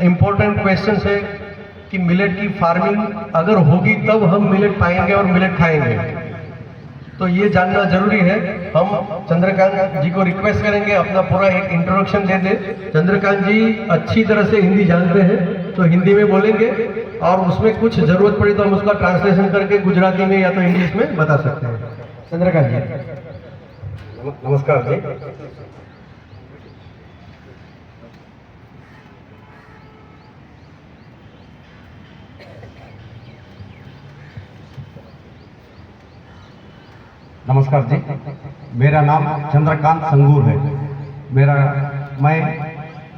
Important question है कि millet की फार्मिंग अगर होगी तब हम मिलेट पाएंगे और मिलेट खाएंगे, तो ये जानना जरूरी है। हम चंद्रकांत जी को रिक्वेस्ट करेंगे अपना पूरा एक इंट्रोडक्शन दे दे। चंद्रकांत जी अच्छी तरह से हिंदी जानते हैं तो हिंदी में बोलेंगे, और उसमें कुछ जरूरत पड़ी तो हम उसका ट्रांसलेशन करके गुजराती में या तो इंग्लिश में बता सकते हैं। चंद्रकांत जी। नमस्कार जी। नमस्कार जी, मेरा नाम चंद्रकांत संगूर है। मैं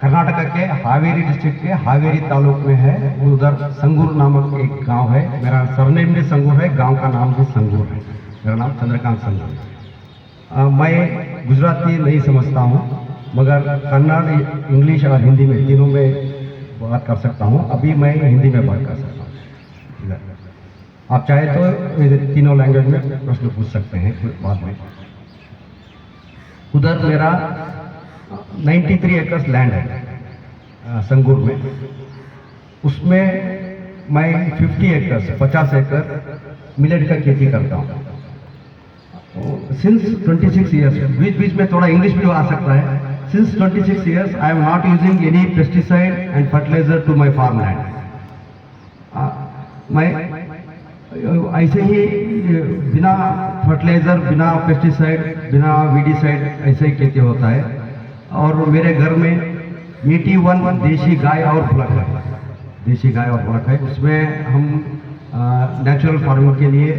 कर्नाटक के हावेरी डिस्ट्रिक्ट के हावेरी तालुक में है, उधर संगूर नामक एक गांव है। मेरा सरनेम भी संगूर है, गांव का नाम भी संगूर है। मेरा नाम चंद्रकांत संगूर है। मैं गुजराती नहीं समझता हूँ, मगर कन्नड़, इंग्लिश और हिंदी में तीनों में बात कर सकता हूँ। अभी मैं हिंदी में बात कर सकता हूँ। आप चाहे तो तीनों लैंग्वेज में प्रश्न पूछ सकते हैं बाद में। उधर मेरा 93 एकर्स लैंड है संगूर में। उसमें मैं 50 एकड़ मिलेट का खेती करता हूँ सिंस 26 ईयर्स। बीच बीच में थोड़ा इंग्लिश भी आ सकता है। Since 26 years I am not using any pesticide and fertiliser to my farm land. मैं ऐसे ही बिना फर्टिलाइजर, बिना पेस्टिसाइड, बिना वीडीसाइड ऐसे ही खेती होता है। और मेरे घर में 81 देशी गाय और बलक है। देशी गाय और बलक है। उसमें हम नेचुरल फार्मिंग के लिए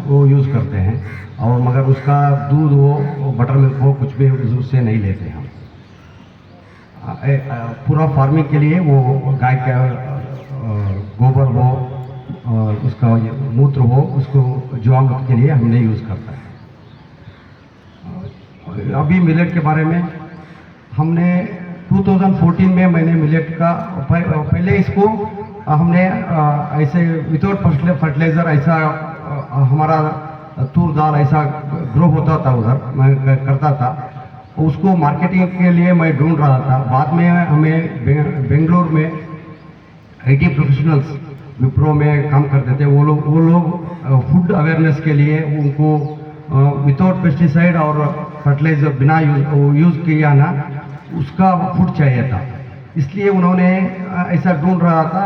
वो यूज़ करते हैं, और मगर उसका दूध हो, बटर मिल्क हो, कुछ भी उससे नहीं लेते हम। पूरा फार्मिंग के लिए वो गाय का गोबर हो, उसका मूत्र हो, उसको जीवामृत के लिए हमने यूज़ करता है। अभी मिलेट के बारे में हमने 2014 में मैंने मिलेट का पहले इसको हमने ऐसे विदाउट फर्टिलाइजर ऐसा हमारा तूर दाल ऐसा ग्रो होता था, उधर मैं करता था। उसको मार्केटिंग के लिए मैं ढूंढ रहा था। बाद में हमें बेंगलोर में IT प्रोफेशनल्स विप्रो में काम करते थे। वो लोग फूड अवेयरनेस के लिए उनको विदाउट पेस्टिसाइड और फर्टिलाइजर बिना यूज़ किया ना, उसका फूड चाहिए था। इसलिए उन्होंने ऐसा ढूंढ रहा था।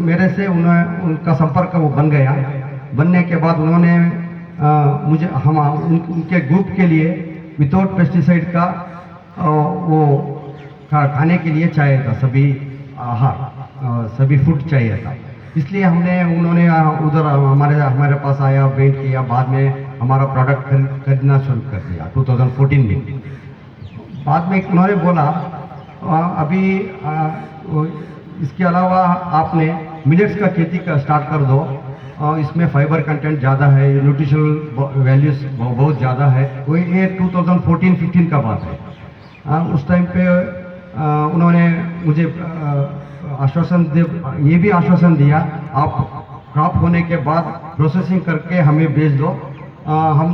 मेरे से उनका संपर्क वो बन गया। बनने के बाद उन्होंने मुझे उनके ग्रुप के लिए विदाउट पेस्टिसाइड का वो खाने के लिए चाहिए था, सभी आहार, सभी फूड चाहिए था। इसलिए उन्होंने उधर हमारे पास आया, भेंट किया। बाद में हमारा प्रोडक्ट खरीदना शुरू कर दिया 2014 में। बाद में उन्होंने बोला अभी इसके अलावा आपने मिलेट्स का खेती का स्टार्ट कर दो, इसमें फाइबर कंटेंट ज़्यादा है, न्यूट्रिशनल वैल्यूज बहुत ज़्यादा है। वही ये 2014-15 का बात है। उस टाइम पे उन्होंने मुझे ये भी आश्वासन दिया, आप क्रॉप होने के बाद प्रोसेसिंग करके हमें भेज दो, हम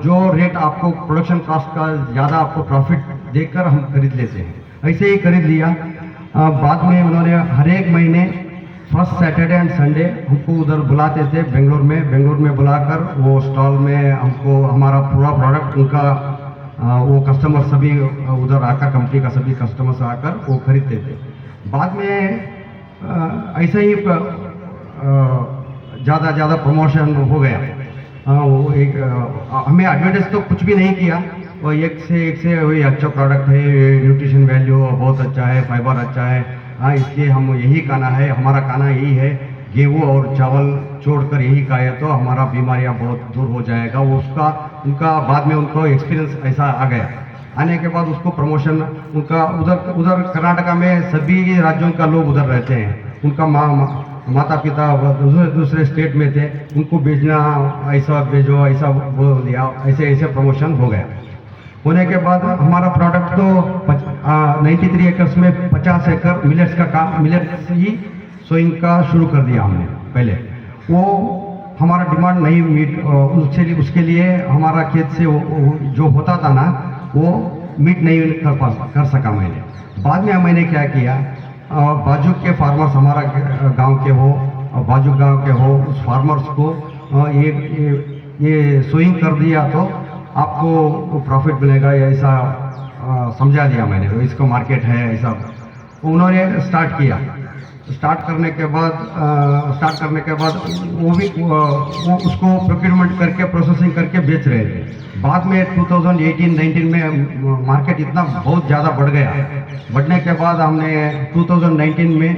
जो रेट आपको प्रोडक्शन कॉस्ट का ज़्यादा आपको प्रॉफिट देकर हम खरीद लेते हैं। ऐसे ही खरीद लिया। बाद में उन्होंने हर एक महीने फर्स्ट सैटरडे एंड संडे हमको उधर बुलाते थे बेंगलोर में बुलाकर वो स्टॉल में हमको हमारा पूरा प्रोडक्ट उनका वो कस्टमर सभी उधर आकर, कंपनी का सभी कस्टमर्स आकर वो खरीदते थे। बाद में ऐसे ही ज़्यादा प्रमोशन हो गया। वो एक हमें एडवर्टाइज तो कुछ भी नहीं किया, वो एक से वही अच्छा प्रोडक्ट है, न्यूट्रिशन वैल्यू बहुत अच्छा है, फाइबर अच्छा है। हाँ, इसलिए हम यही खाना है, हमारा खाना यही है, गेहूँ और चावल छोड़कर यही खाए तो हमारा बीमारियाँ बहुत दूर हो जाएगा। वो उनका बाद में उनको एक्सपीरियंस ऐसा आ गया। आने के बाद उसको प्रमोशन उनका उधर कर्नाटका में सभी राज्यों का लोग उधर रहते हैं। उनका माता पिता दूसरे स्टेट में थे, उनको भेजना, ऐसा भेजो, ऐसा बोल दिया। ऐसे प्रमोशन हो गया। होने के बाद हमारा प्रोडक्ट तो 93 एकर्स में 50 एकड़ मिलेट्स का काम, मिलेट्स ही सोइंग का शुरू कर दिया हमने। पहले वो हमारा डिमांड नहीं मीट, उसके लिए हमारा खेत से जो होता था ना, वो मीट नहीं कर सका मैंने। बाद में मैंने क्या किया, बाजू के फार्मर्स, हमारा गांव के हो, बाजू गांव के हो, उस फार्मर्स को ये सोइंग कर दिया तो आपको प्रॉफिट मिलेगा, ऐसा समझा दिया मैंने। तो इसको मार्केट है ऐसा उन्होंने स्टार्ट किया। स्टार्ट करने के बाद वो उसको प्रोक्योरमेंट करके प्रोसेसिंग करके बेच रहे थे। बाद में 2018-19 में मार्केट इतना बहुत ज़्यादा बढ़ गया। बढ़ने के बाद हमने 2019 में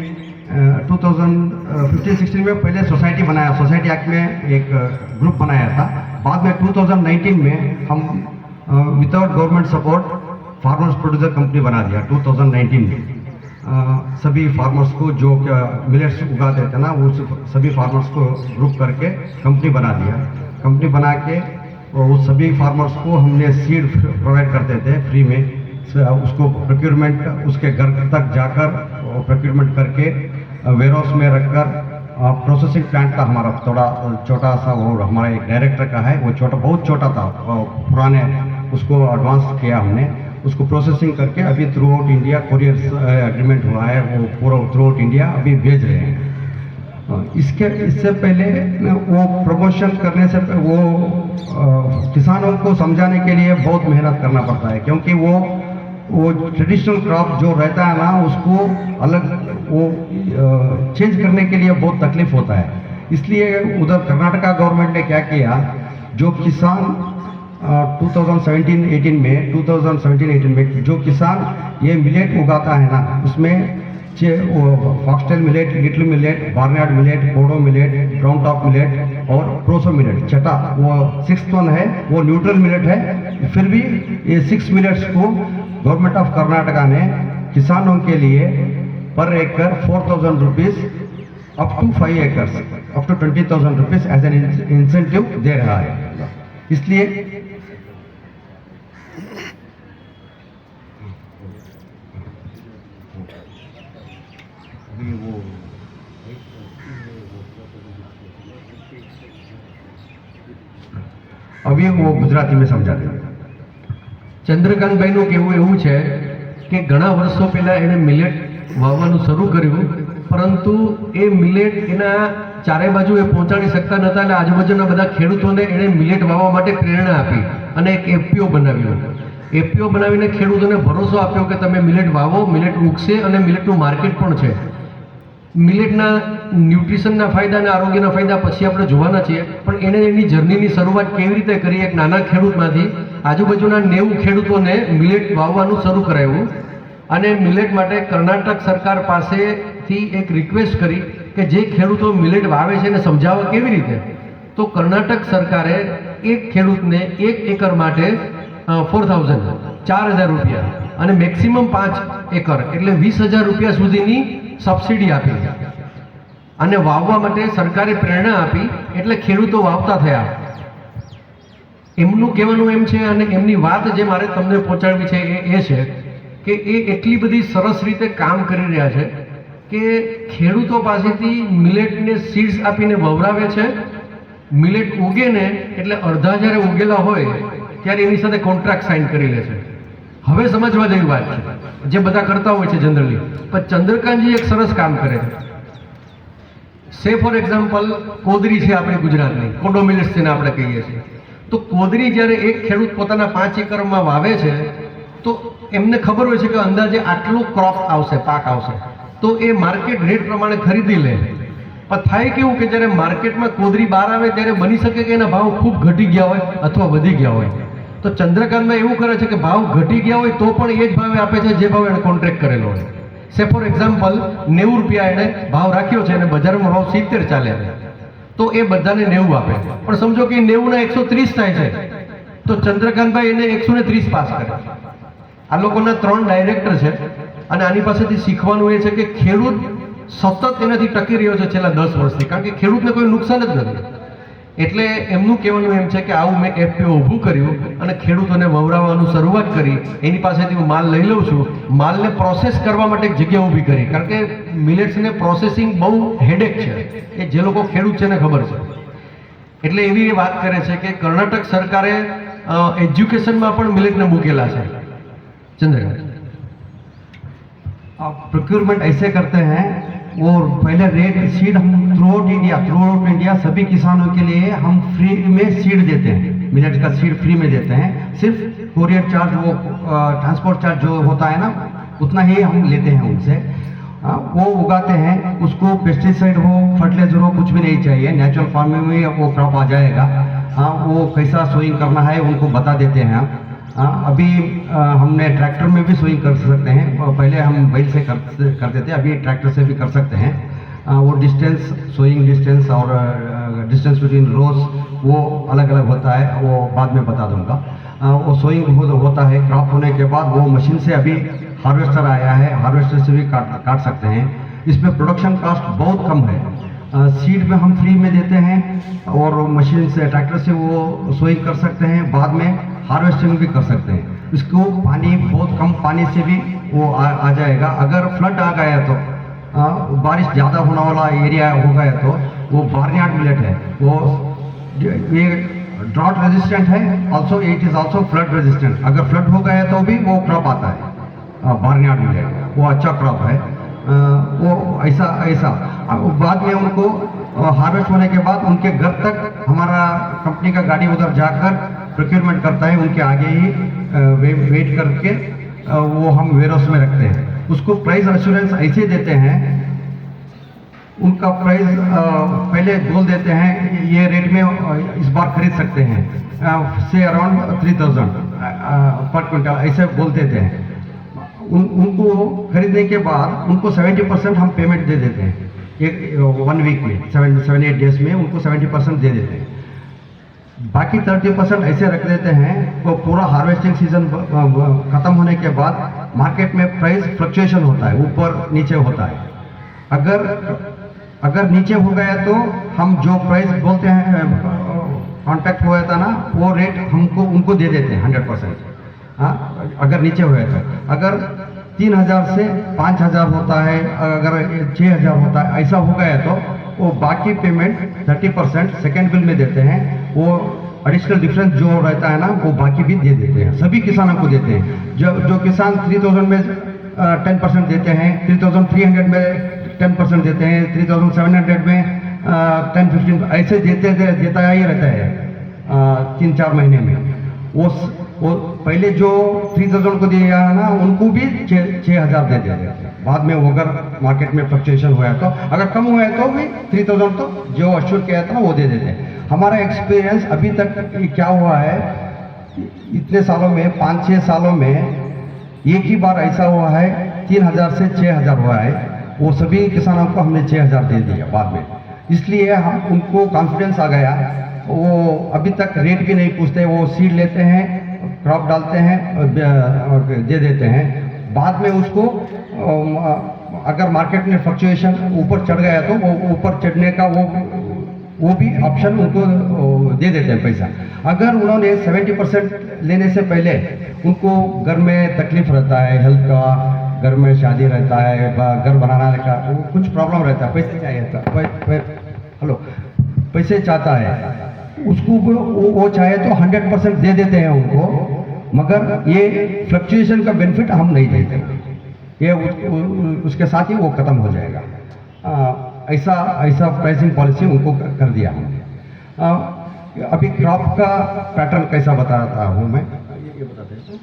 2015-16 में पहले सोसाइटी बनाया, सोसाइटी एक्ट में एक ग्रुप बनाया था। बाद में 2019 में हम without government support farmers producer company बना दिया 2019 में। सभी फार्मर्स को जो मिलेट्स उगाते थे ना, वो सभी फार्मर्स को ग्रुप करके कंपनी बना दिया। कंपनी बना के वो सभी फार्मर्स को हमने सीड प्रोवाइड करते थे फ्री में। उसको प्रोक्योरमेंट उसके घर तक जाकर प्रोक्योरमेंट करके वेयरहाउस में रखकर प्रोसेसिंग प्लांट का हमारा थोड़ा छोटा सा, वो हमारा एक डायरेक्टर का है, वो बहुत छोटा था पुराने, उसको एडवांस किया हमने। उसको प्रोसेसिंग करके अभी through out India courier agreement हुआ है, वो पूरा थ्रू आउट इंडिया अभी भेज रहे हैं। इससे पहले वो प्रमोशन करने से वो किसानों को समझाने के लिए बहुत मेहनत करना पड़ता है, क्योंकि वो ट्रेडिशनल क्रॉप जो रहता है ना, उसको अलग वो चेंज करने के लिए बहुत तकलीफ होता है। इसलिए उधर कर्नाटका गवर्नमेंट ने क्या किया, जो किसान 2017-18 में जो किसान ये मिलेट उगाता है ना, उसमें foxtail millet, little millet, barnyard millet, kodo millet, brown top millet और प्रोसो मिलेट, छठा वो 6th वन है, वो न्यूट्रल मिलेट है। फिर भी ये 6 मिलेट्स को गवर्नमेंट ऑफ कर्नाटका ने किसानों के लिए पर एकड़ 4,000 rupees up to 5 acres up to 20,000 rupees as an incentive दे रहा है। इसलिए अभी वो गुजराती में समझा दें। ચંદ્રકાંતભાઈનું કહેવું એવું છે કે ઘણા વર્ષો પહેલાં એણે મિલેટ વાવવાનું શરૂ કર્યું, પરંતુ એ મિલેટ એના ચારે બાજુ એ પહોંચાડી શકતા નહોતા, એટલે આજુબાજુના બધા ખેડૂતોને એણે મિલેટ વાવવા માટે પ્રેરણા આપી અને એક એફપીઓ બનાવ્યું. એફપીઓ બનાવીને ખેડૂતોને ભરોસો આપ્યો કે તમે મિલેટ વાવો, મિલેટ ઉગશે અને મિલેટનું માર્કેટ પણ છે. મિલેટના ન્યુટ્રિશનના ફાયદા અને આરોગ્યના ફાયદા પછી આપણે જોવાના છીએ, પણ એણે એની જર્નીની શરૂઆત કેવી રીતે કરી, એક નાના ખેડૂતમાંથી આજુબાજુના 90 ખેડૂતોને મિલેટ વાવવાનું શરૂ કરાવ્યું. અને મિલેટ માટે કર્ણાટક સરકાર પાસેથી એક રિક્વેસ્ટ કરી કે જે ખેડૂતો મિલેટ વાવે છે એને સમજાવવા કેવી રીતે. તો કર્ણાટક સરકારે એક ખેડૂતને 1 એકર માટે 4,000 રૂપિયા અને મેક્સિમમ 5 એકર એટલે 20,000 રૂપિયા સુધીની સબસિડી આપી અને વાવવા માટે સરકારે પ્રેરણા આપી, એટલે ખેડૂતો વાવતા થયા. એમનું કહેવાનું એમ છે અને એમની વાત જે મારે તમને પહોંચાડવી છે એ છે કે એ એટલી બધી સરસ રીતે કામ કરી રહ્યા છે કે ખેડૂતો પાસેથી મિલેટને સીડ્સ આપીને વવરાવે છે. મિલેટ ઉગે ને એટલે અડધા જ્યારે ઉગેલા હોય ત્યારે એની સાથે કોન્ટ્રાક્ટ સાઇન કરી લે છે. હવે સમજવા જેવી વાત છે, જે બધા કરતા હોય છે જનરલી, પણ ચંદ્રકાંતજી એક સરસ કામ કરે છે. સે ફોર એક્ઝામ્પલ કોદરી છે આપણી ગુજરાતની, કોડો મિલેટ્સ જેને આપણે કહીએ છીએ. તો કોદરી જ્યારે એક ખેડૂત પોતાના 5 એકરમાં વાવે છે તો એમને ખબર હોય છે કે અંદાજે આટલું ક્રોપ આવશે, પાક આવશે, તો એ માર્કેટ રેટ પ્રમાણે ખરીદી લે. પણ થાય કેવું કે જ્યારે માર્કેટમાં કોદરી બહાર આવે ત્યારે બની શકે કે એના ભાવ ખૂબ ઘટી ગયા હોય અથવા વધી ગયા હોય. તો ચંદ્રકાંતમાં એવું કરે છે કે ભાવ ઘટી ગયા હોય તો પણ એ જ ભાવે આપે છે જે ભાવ એણે કોન્ટ્રાક્ટ કરેલો હોય. સે ફોર એક્ઝામ્પલ 90 રૂપિયા એણે ભાવ રાખ્યો છે અને બજારમાં ભાવ 70 ચાલે છે, તો એ બધાને 90 આપે. પણ સમજો કે 90 ના 130 થાય છે, તો ચંદ્રકાંતભાઈ એને 130 પાસ કરે. આ લોકોના 3 ડાયરેક્ટર છે અને આની પાસેથી શીખવાનું એ છે કે ખેડૂત સતત એનાથી ટકી રહ્યો છે છેલ્લા 10 વર્ષથી, કારણ કે ખેડૂતને કોઈ નુકસાન જ નથી. એટલે એમનું કહેવાનું એમ છે કે આવું મેં એફપીઓ ઊભું કર્યું અને ખેડૂતોને વવરાવવાનું શરૂઆત કરી. એની પાસેથી હું માલ લઈ લઉં છું, માલને પ્રોસેસ કરવા માટે એક જગ્યા ઊભી કરી, કારણ કે મિલેટ્સને પ્રોસેસિંગ બહુ હેડેક છે, એ જે લોકો ખેડૂત છે એને ખબર છે. એટલે એવી વાત કરે છે કે કર્ણાટક સરકારે એજ્યુકેશનમાં પણ મિલેટને મૂકેલા છે. चंद्रकांत। प्रोक्योरमेंट ऐसे करते हैं और पहले रेट सीड हम थ्रू आउट इंडिया सभी किसानों के लिए हम फ्री में सीड देते हैं, मिलेट का सीड फ्री में देते हैं। सिर्फ कोरियर चार्ज वो ट्रांसपोर्ट चार्ज जो होता है ना उतना ही हम लेते हैं उनसे। वो उगाते हैं, उसको पेस्टिसाइड हो फर्टिलाइजर हो कुछ भी नहीं चाहिए, नेचुरल फार्मिंग में वो क्रॉप आ जाएगा। वो कैसा सोइंग करना है उनको बता देते हैं हम। अभी हमने ट्रैक्टर में भी सोइंग कर सकते हैं, पहले हम बैल से करते थे, अभी ट्रैक्टर से भी कर सकते हैं। वो डिस्टेंस सोइंग डिस्टेंस और डिस्टेंस बिटवीन रोज वो अलग अलग होता है, वो बाद में बता दूंगा। वो सोइंग होता है, क्रॉप होने के बाद वो मशीन से अभी हार्वेस्टर आया है, हार्वेस्टर से भी काट सकते हैं। इसमें प्रोडक्शन कॉस्ट बहुत कम है। सीड में हम फ्री में देते हैं और मशीन से ट्रैक्टर से वो सोइंग कर सकते हैं, बाद में हार्वेस्टिंग भी कर सकते हैं। इसको पानी बहुत कम पानी से भी वो आ जाएगा। अगर फ्लड आ गया तो बारिश ज़्यादा होने वाला एरिया हो गया तो वो बार्नयार्ड मिलेट है, वो ये ड्रॉट रेजिस्टेंट है, also it is also flood resistant. अगर फ्लड हो गया तो भी वो क्रॉप आता है बार्नयार्ड मिलेट, वो अच्छा क्रॉप है। वो ऐसा बाद में उनको हार्वेस्ट होने के बाद उनके घर तक हमारा कंपनी का गाड़ी उधर जाकर प्रोक्योरमेंट करता है, उनके आगे ही वेट करके वो हम वेयरहाउस में रखते हैं। उसको प्राइस एश्योरेंस ऐसे देते हैं, उनका प्राइस पहले बोल देते हैं ये रेट में इस बार खरीद सकते हैं, से अराउंड 3000 पर क्विंटल ऐसे बोल देते हैं। उनको खरीदने के बाद उनको 70% हम पेमेंट दे देते हैं, एक 1 वीक में 7-8 डेज में उनको 70% दे देते हैं। बाकी 30% ऐसे रख देते हैं। वो पूरा हार्वेस्टिंग सीजन खत्म होने के बाद मार्केट में प्राइस फ्लक्चुएशन होता है, ऊपर नीचे होता है। अगर नीचे हो गया तो हम जो प्राइस बोलते हैं कॉन्टैक्ट हुआ था ना, वो रेट हमको उनको दे देते हैं 100%। अगर नीचे हुआ तो अगर 3000 से 5000 होता है, अगर 6000 होता है, ऐसा हो गया तो वो बाकी पेमेंट 30% सेकेंड बिल में देते हैं। वो एडिशनल डिफरेंस जो रहता है ना वो बाकी भी दे देते हैं, सभी किसानों को देते हैं। जो किसान 3000 में 10% देते हैं, 3300 में 10% देते हैं, 3700 में 10-15 ऐसे देता ही रहता है 3-4 महीने में। वो पहले जो 3000 को दिया ना उनको भी 6000 दे देते हैं। बाद में वो अगर मार्केट में फ्लक्चुएशन हुआ है तो, अगर कम हुआ है तो भी 3000 तो जो अश्योर किया था वो दे देते हैं। हमारा एक्सपीरियंस अभी तक क्या हुआ है, इतने सालों में 5-6 सालों में एक ही बार ऐसा हुआ है 3000 से 6000 हुआ है। वो सभी किसानों को हमने 6000 दे दिया बाद में, इसलिए हम उनको कॉन्फिडेंस आ गया। वो अभी तक रेट भी नहीं पूछते, वो सीड लेते हैं, क्रॉप डालते हैं और दे देते हैं। बाद में उसको अगर मार्केट में फ्लक्चुएशन ऊपर चढ़ गया तो वो ऊपर चढ़ने का वो भी ऑप्शन उनको दे देते हैं पैसा। अगर उन्होंने 70% लेने से पहले उनको घर में तकलीफ रहता है, हेल्थ का, घर में शादी रहता है, घर बनाने का कुछ प्रॉब्लम रहता है, पैसे चाहिए था, पैसे चाहता है, उसको वो चाहे तो 100% दे देते हैं उनको, मगर ये फ्लक्चुएशन का बेनिफिट हम नहीं देते, ये उसके साथ ही वो ख़त्म हो जाएगा। ऐसा प्राइसिंग पॉलिसी उनको कर दिया हमने। अभी क्रॉप का पैटर्न कैसा बताता हूँ मैं, ये बताते हैं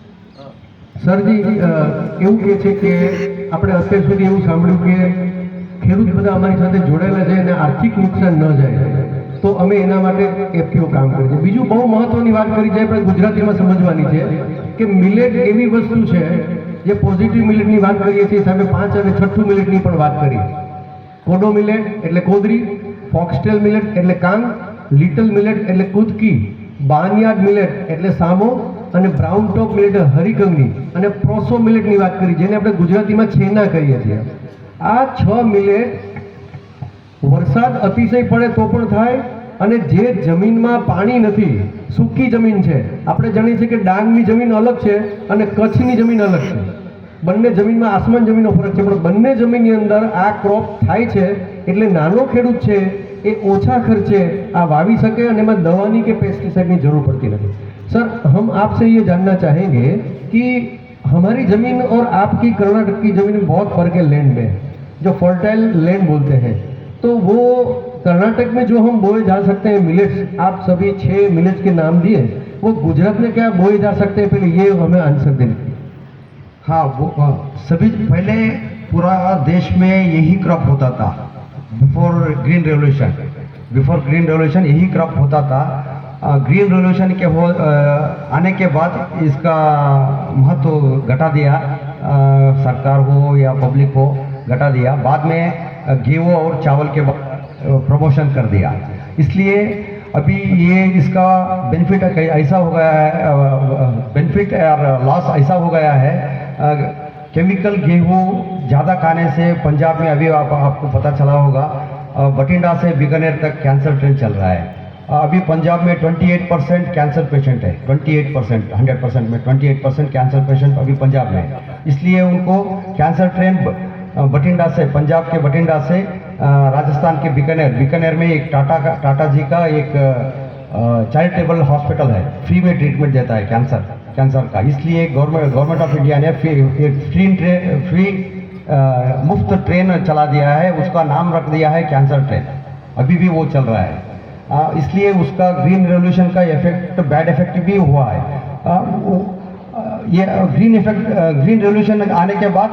સરજી એવું કહે છે કે આપણે અત્યાર સુધી એવું સાંભળ્યું કે ખેડૂત બધા અમારી સાથે જોડાયેલા છે અને આર્થિક નુકસાન ન જાય તો અમે એના માટે એફપીઓ કામ કરીએ છીએ. બીજું બહુ મહત્વની વાત કરી છે, આપણે ગુજરાતીમાં સમજવાની છે કે મિલેટ એવી વસ્તુ છે જે પોઝિટિવ મિલેટની વાત કરીએ છીએ સામે 5 અને 6ઠ્ઠું મિલેટની પણ વાત કરીએ. કોડો મિલેટ એટલે કોદરી, ફોક્સટેલ મિલેટ એટલે કાંગ, લિટલ મિલેટ એટલે કુદકી, બાર્નયાર્ડ મિલેટ એટલે સામો અને બ્રાઉન ટોપ મિલેટ હરિકંગની અને પ્રોસો મિલેટની વાત કરી જેને આપણે ગુજરાતીમાં છેના કહીએ છીએ. આ 6 મિલેટ વરસાદ અતિશય પડે તો પણ થાય અને જે જમીનમાં પાણી નથી, સૂકી જમીન છે, આપણે જાણીએ છીએ કે ડાંગની જમીન અલગ છે અને કચ્છની જમીન અલગ છે. બંને જમીનમાં આસમાન જમીનનો ફરક છે, પણ બંને જમીનની અંદર આ ક્રોપ થાય છે એટલે નાનો ખેડૂત છે એ ઓછા ખર્ચે આ વાવી શકે અને એમાં દવાની કે પેસ્ટિસાઇડની જરૂર પડતી નથી. सर, हम आपसे ये जानना चाहेंगे कि हमारी ज़मीन और आपकी कर्नाटक की ज़मीन में बहुत फ़र्क है लैंड में, जो फर्टाइल लैंड बोलते हैं। तो वो कर्नाटक में जो हम बोए जा सकते हैं मिलेट्स, आप सभी 6 मिलेट्स के नाम दिए, वो गुजरात में क्या बोए जा सकते हैं, पहले ये हमें आंसर दें। हाँ, वो सभी पहले पूरा देश में यही क्रॉप होता था before green revolution. Before green revolution यही क्रॉप होता था। ग्रीन रेवोल्यूशन के आने के बाद इसका महत्व घटा दिया, सरकार हो या पब्लिक हो घटा दिया। बाद में गेहूँ और चावल के प्रमोशन कर दिया। इसलिए अभी ये इसका बेनिफिट ऐसा हो गया है, बेनिफिट और लॉस ऐसा हो गया है। केमिकल गेहूँ ज़्यादा खाने से पंजाब में अभी आपको पता चला होगा, बठिंडा से बीकानेर तक कैंसर ट्रेन चल रहा है। अभी पंजाब में 28% कैंसर पेशेंट है, 28%, 100% में 28% कैंसर पेशेंट अभी पंजाब में है। इसलिए उनको कैंसर ट्रेन बठिंडा से, पंजाब के बठिंडा से राजस्थान के बीकानेर में एक टाटा जी का एक चैरिटेबल हॉस्पिटल है, फ्री में ट्रीटमेंट देता है कैंसर का। इसलिए गवर्नमेंट ऑफ इंडिया ने एक फ्री मुफ्त ट्रेन चला दिया है, उसका नाम रख दिया है कैंसर ट्रेन। अभी भी वो चल रहा है। इसलिए उसका ग्रीन रेवोल्यूशन का इफेक्ट, बैड इफेक्ट भी हुआ है। ये ग्रीन रेवोल्यूशन आने के बाद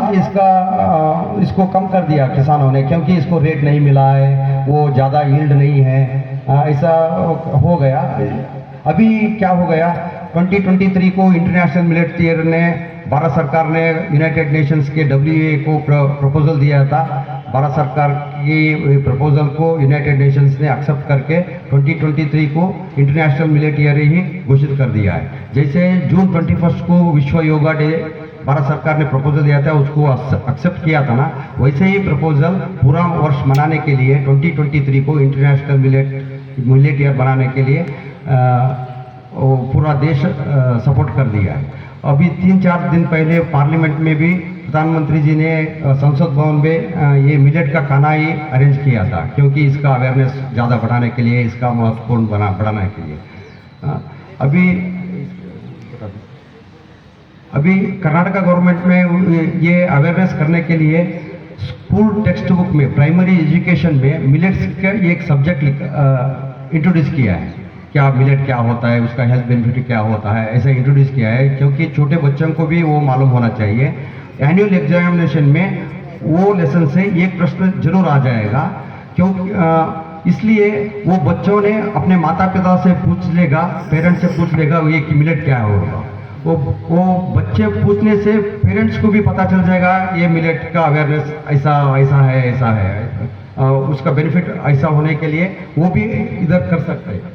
इसको कम कर दिया किसानों ने, क्योंकि इसको रेट नहीं मिला है, वो ज़्यादा यील्ड नहीं है, ऐसा हो गया। अभी क्या हो गया, 2023 को इंटरनेशनल मिलेट ईयर ने भारत सरकार ने यूनाइटेड नेशंस के WA को प्रपोजल दिया था। भारत सरकार की प्रपोजल को यूनाइटेड नेशंस ने एक्सेप्ट करके 2023 को इंटरनेशनल मिलेट ईयर ही घोषित कर दिया है। जैसे जून 21 को विश्व योगा डे भारत सरकार ने प्रपोजल दिया था, उसको एक्सेप्ट किया था ना, वैसे ही प्रपोजल पूरा वर्ष मनाने के लिए 2023 को इंटरनेशनल मिलेट ईयर बनाने के लिए पूरा देश सपोर्ट कर दिया है। अभी 3-4 दिन पहले पार्लियामेंट में भी प्रधानमंत्री जी ने संसद भवन में ये मिलेट का खाना ही अरेंज किया था, क्योंकि इसका अवेयरनेस ज़्यादा बढ़ाने के लिए, इसका महत्वपूर्ण बढ़ाने के लिए। अभी कर्नाटका गवर्नमेंट में ये अवेयरनेस करने के लिए स्कूल टेक्स्ट बुक में, प्राइमरी एजुकेशन में मिलेट्स का एक सब्जेक्ट इंट्रोड्यूस किया है। क्या मिलेट क्या होता है, उसका हेल्थ बेनिफिट क्या होता है, ऐसा इंट्रोड्यूस किया है, क्योंकि छोटे बच्चों को भी वो मालूम होना चाहिए। एनुअल एग्जामिनेशन में वो लेसन से एक प्रश्न जरूर आ जाएगा, क्योंकि इसलिए वो बच्चों ने अपने माता पिता से पूछ लेगा, पेरेंट्स से पूछ लेगा ये कि मिलेट क्या होगा। वो बच्चे पूछने से पेरेंट्स को भी पता चल जाएगा ये मिलेट का अवेयरनेस ऐसा है, उसका बेनिफिट ऐसा होने के लिए वो भी इधर कर सकते हैं।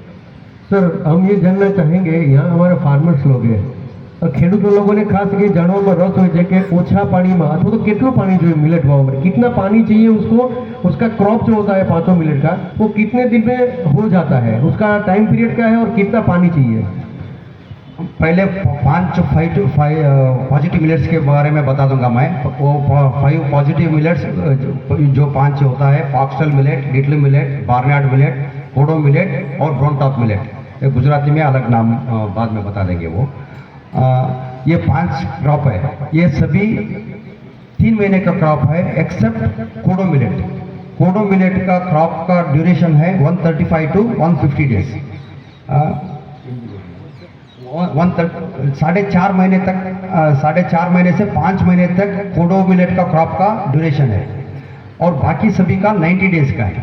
સર, हम ये जानना चाहेंगे, यहाँ हमारे फार्मर्स लोग हैं, ખેડૂતો લોકોને ખાસ એ જાણવામાં રસ હોય છે કે ઓછા પાણીમાં અથવા તો કેટલું પાણી જોઈએ મિલેટ વાવવા માટે, कितना पानी चाहिए उसको, उसका क्रॉप जो होता है 5 मिलेट का वो कितने दिन में हो जाता है, उसका टाइम पीरियड क्या है और कितना पानी चाहिए? पहले 5 पॉजिटिव मिलेट्स के बारे में बता दूंगा मैं। वो 5 पॉजिटिव मिलेट्स जो 5 होता है, foxtail millet, little millet, barnyard millet, kodo millet और ब्राउन टॉप मिलेट। गुजराती में अलग नाम बाद में बता देंगे वो। ये 5 क्रॉप है, ये सभी 3 महीने का क्रॉप है एक्सेप्ट कोडो मिलेट। कोडो मिलेट का क्रॉप का ड्यूरेशन है 135 to 150 डेज। 4.5 महीने तक, 4.5 महीने से 5 महीने तक कोडो मिलेट का क्रॉप का ड्यूरेशन है, और बाकी सभी का 90 डेज का है,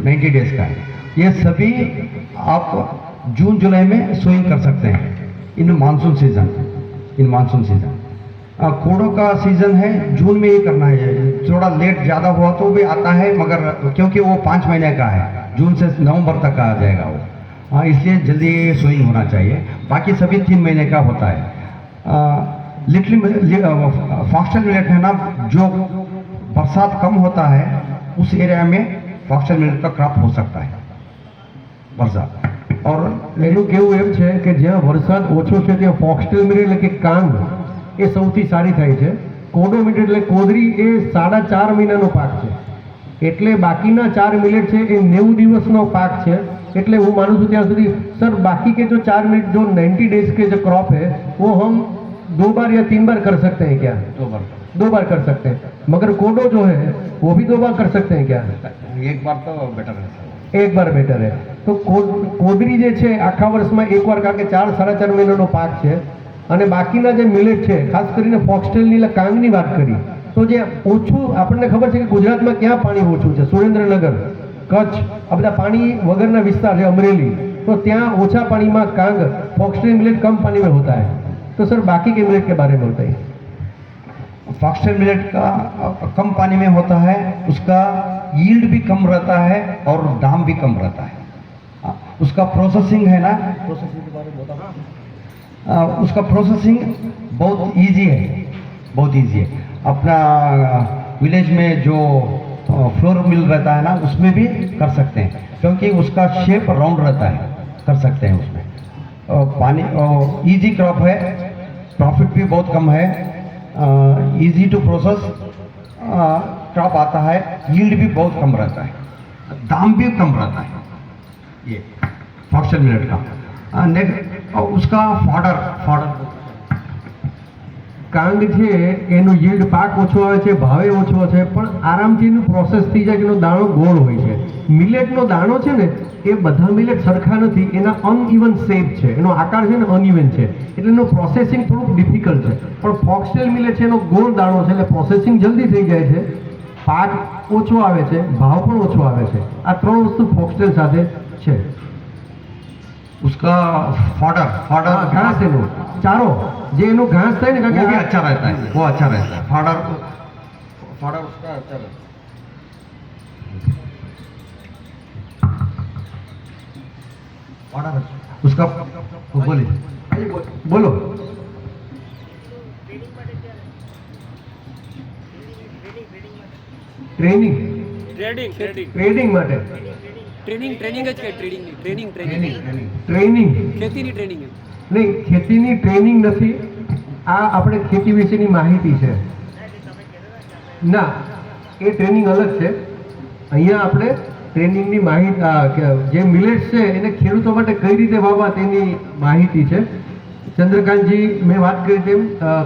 90 डेज का है। ये सभी आप जून जुलाई में सोइंग कर सकते हैं इन मानसून सीजन। कोडो का सीजन है जून में ही करना है, थोड़ा लेट ज़्यादा हुआ तो भी आता है, मगर क्योंकि वो 5 महीने का है, जून से नवंबर तक का आ जाएगा वो, इसलिए जल्दी सोइंग होना चाहिए। बाकी सभी 3 महीने का होता है। लिटिल फॉक्सटेल मिलेट है ना, जो बरसात कम होता है उस एरिया में फॉक्सटेल मिलेट का क्रॉप हो सकता है वरसाદ। और એનું કેવું એમ છે કે જ્યાં વરસાદ ઓછો છે ત્યાં ફોક્સટેલ મિલેટ એટલે કે કાંગ એ સૌથી સારી થાય છે। કોડો મિલેટ એટલે કોદરી એ 4.5 મહિનાનો પાક છે, એટલે બાકીના 4 મિલેટ છે એ 90 દિવસનો પાક છે। એટલે હું માનું છું ત્યાં સુધી સર, बाकी के जो 4 मिनट जो 90 डेज के जो क्रॉप है वो हम 2 बार या 3 बार कर सकते हैं क्या? 2 बार कर सकते हैं, मगर कोडो जो है वो भी 2 बार कर सकते हैं क्या? एक बार तो बेटर है सर। एक बार बेटर है। તો કોદરી જે છે આખા વર્ષમાં એકવાર, કારણ કે 4-4.5 મહિનાનો પાક છે, અને બાકીના જે મિલેટ છે ખાસ કરીને ફોક્સટેલની એટલે કાંગની વાત કરી, તો જે ઓછું આપણને ખબર છે કે ગુજરાતમાં ક્યાં પાણી ઓછું છે, સુરેન્દ્રનગર, કચ્છ, આ બધા પાણી વગરના વિસ્તાર છે, અમરેલી, तो ત્યાં ઓછા પાણીમાં કાંગ ફોક્સટેલ मिलेट कम पानी में होता है, तो सर बाकी के मिलेट के बारे में बताइए। फॉक्सटेल मिलेट का कम पानी में होता है, उसका यील्ड भी कम रहता है और दाम भी कम रहता है। उसका प्रोसेसिंग है ना, उसका प्रोसेसिंग बहुत इजी है, बहुत इजी है। अपना विलेज में जो फ्लोर मिल रहता है ना, उसमें भी कर सकते हैं, क्योंकि उसका शेप राउंड रहता है, कर सकते हैं उसमें। पानी इजी क्रॉप है, प्रॉफिट भी बहुत कम है, इजी टू प्रोसेस क्रॉप आता है, यील्ड भी बहुत कम रहता है, दाम भी कम रहता है ये फॉक्सटेल मिलेट का। उसका फॉडर કાંગ છે એનું yield પાક ઓછો આવે છે, ભાવે ઓછો છે, પણ આરામથી એનું પ્રોસેસ થઈ જાય કે એનો દાણો ગોળ હોય છે। મિલેટનો દાણો છે ને એ બધા મિલેટ સરખા નથી, એના અનઇવન શેપ છે, એનો આકાર છે ને અનઇવન છે, એટલે એનું પ્રોસેસિંગ થોડુંક ડિફિકલ્ટ છે। પણ ફોક્સટેલ મિલેટ છે એનો ગોળ દાણો છે એટલે પ્રોસેસિંગ જલ્દી થઈ જાય છે, પાક ઓછો આવે છે, ભાવ પણ ઓછો આવે છે। આ 3 વસ્તુ ફોક્સટેલ સાથે છે। उसका फॉडर घास है, चारो जे एनो घास है ना, वो भी अच्छा रहता है, वो अच्छा रहता है। फॉडर उसका अच्छा रहता है। फॉडर उसका बोलिए, बोलो। ट्रेनिंग ट्रेनिंग માટે ટ્રેનિંગ જ કે ટ્રેનિંગ ખેતીની ટ્રેનિંગ નહીં, ખેતીની ટ્રેનિંગ નથી, આ આપણે ખેતી વિશેની માહિતી છે ના, એ ટ્રેનિંગ અલગ છે। અહીંયા આપણે ટ્રેનિંગની માહિતી, જે મિલેટ્સ છે એને ખેડૂતો માટે કઈ રીતે વાવવા તેની માહિતી છે। ચંદ્રકાંતજી મેં વાત કરી તેમ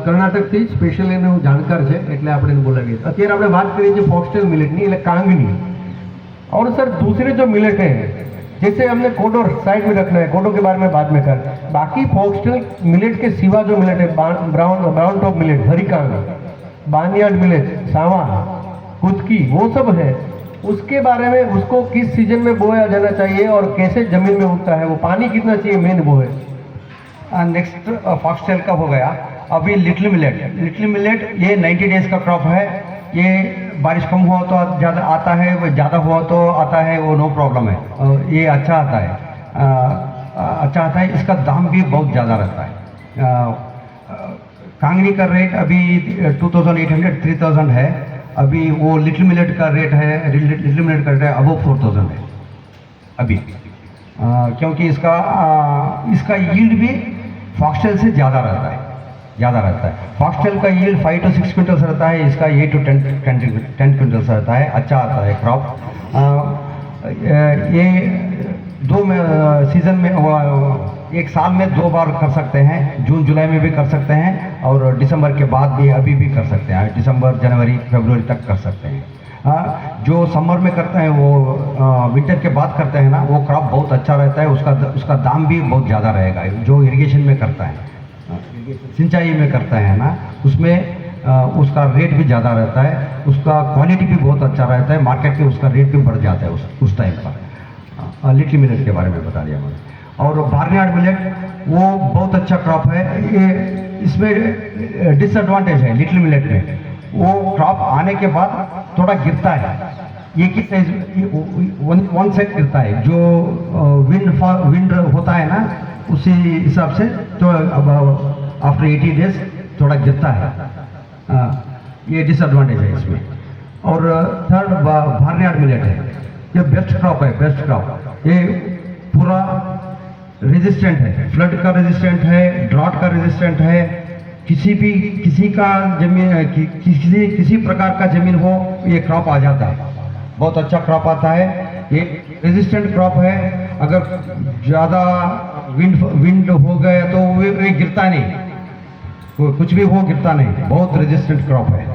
કર્ણાટકથી સ્પેશિયલ એનું જાણકાર છે, એટલે આપણે એને બોલાવીએ। અત્યારે આપણે વાત કરીએ છીએ ફોક્સટેલ મિલેટની એટલે કાંગની। और सर दूसरे जो मिलेट हैं, जैसे हमने कोडो साइड में रखना है, कोडो के बारे में बाद में कर, बाकी फॉक्सटेल मिलेट के सिवा जो मिलेट है, ब्राउन टॉप मिलेट, हरिकांग, बार्नयार्ड मिलेट, सावा, कुदकी, वो सब है, उसके बारे में उसको किस सीजन में बोया जाना चाहिए और कैसे जमीन में उगता है, वो पानी कितना चाहिए, मेन वो है। नेक्स्ट फॉक्सटेल का हो गया। अभी लिटिल मिलेट ये 90 डेज का क्रॉप है। ये बारिश कम हुआ तो ज़्यादा आता है, वो ज़्यादा हुआ तो आता है, वो नो प्रॉब्लम है, ये अच्छा आता है, अच्छा आता है। इसका दाम भी बहुत ज़्यादा रहता है। कांगनी का रेट अभी 2800-3000 है। अभी वो लिटिल मिलेट का रेट है, लिटिल मिलेट का रेट है अबव 4000 है अभी, क्योंकि इसका यील्ड भी फॉक्सटेल से ज़्यादा रहता है, फॉक्सटेल का यील्ड 5 to 6 क्विंटल्स रहता है, इसका 8 to 10 क्विंटल्स रहता है, अच्छा आता है क्रॉप। ये 2 सीज़न में, एक साल में 2 बार कर सकते हैं, जून जुलाई में भी कर सकते हैं और दिसंबर के बाद भी अभी भी कर सकते हैं, दिसंबर जनवरी फरवरी तक कर सकते हैं। जो समर में करते हैं वो विंटर के बाद करते हैं ना, वो क्रॉप बहुत अच्छा रहता है, उसका दाम भी बहुत ज़्यादा रहेगा। जो इरिगेशन में करता है, सिंचाई में करता है ना, उसमें उसका रेट भी ज़्यादा रहता है, उसका क्वालिटी भी बहुत अच्छा रहता है, मार्केट में उसका रेट भी बढ़ जाता है उस टाइम पर। लिटिल मिलेट के बारे में बता दिया मैंने। और बार्नयार्ड मिलेट वो बहुत अच्छा क्रॉप है। ये इसमें डिसएडवांटेज है लिटिल मिलेट में, वो क्रॉप आने के बाद थोड़ा गिरता है, ये किस वन साइड गिरता है, जो विंड होता है ना उसी हिसाब से, तो अब आफ्टर 80 डेज थोड़ा गिरता है, ये डिसएडवांटेज है इसमें। और थर्ड बार्नयार्ड मिलेट है, ये बेस्ट क्रॉप है, बेस्ट क्रॉप। ये पूरा रेजिस्टेंट है, फ्लड का रेजिस्टेंट है, ड्रॉट का रेजिस्टेंट है, किसी का जमीन किसी प्रकार का जमीन हो ये क्रॉप आ जाता है, बहुत अच्छा क्रॉप आता है। ये रेजिस्टेंट क्रॉप है, अगर ज़्यादा विंड हो गया तो वो गिरता नहीं, कुछ भी वो गिरता नहीं, बहुत रेजिस्टेंट क्रॉप है।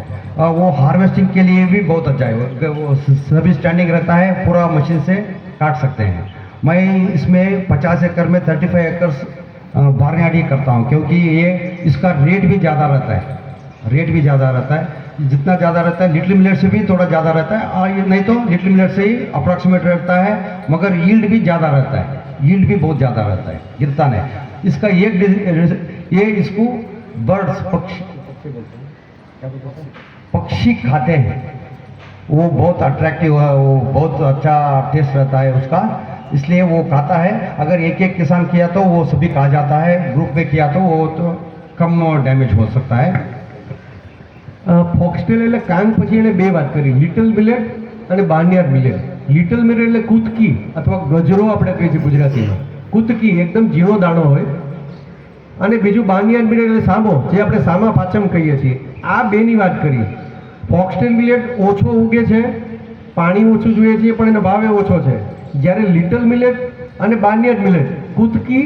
वो हार्वेस्टिंग के लिए भी बहुत अच्छा है, वो सभी स्टैंडिंग रहता है, पूरा मशीन से काट सकते हैं। मैं इसमें 50 एकड़ में 35 एकड़ बार्नयार्ड ही करता हूँ, क्योंकि ये इसका रेट भी ज़्यादा रहता है, रेट भी ज़्यादा रहता है। जितना ज़्यादा रहता है लिटिल मिलेट से भी थोड़ा ज़्यादा रहता है, और ये नहीं तो लिटिल मिलेट से ही अप्रॉक्सीमेट रहता है, मगर यील्ड भी ज़्यादा रहता है, यील्ड भी बहुत ज़्यादा रहता है, गिरता नहीं। इसका ये इसको बर्ड्स पक्षी खाते हैं, वो बहुत अट्रैक्टिव है, वो बहुत अच्छा टेस्ट रहता है उसका, इसलिए वो खाता है। अगर एक एक किसान किया तो वो सभी खा जाता है, ग्रुप में किया तो वो तो कम डैमेज हो सकता है। ફોક્સટેલ એટલે કાંગ પછી એને બે વાત કરી, લિટલ મિલેટ અને બાર્નયાર્ડ મિલેટ। લિટલ મિલેટ એટલે કૂતકી અથવા ગજરો આપણે કહીએ છીએ ગુજરાતીમાં, કૂતકી એકદમ ઝીણો દાણો હોય, અને બીજું બાર્નયાર્ડ મિલેટ એટલે સામો, જે આપણે સામા પાચમ કહીએ છીએ। આ બેની વાત કરી। ફોક્સટેલ મિલેટ ઓછો ઉગે છે, પાણી ઓછું જોઈએ છે, પણ એનો ભાવે ઓછો છે, જ્યારે લિટલ મિલેટ અને બાર્નયાર્ડ મિલેટ, કૂતકી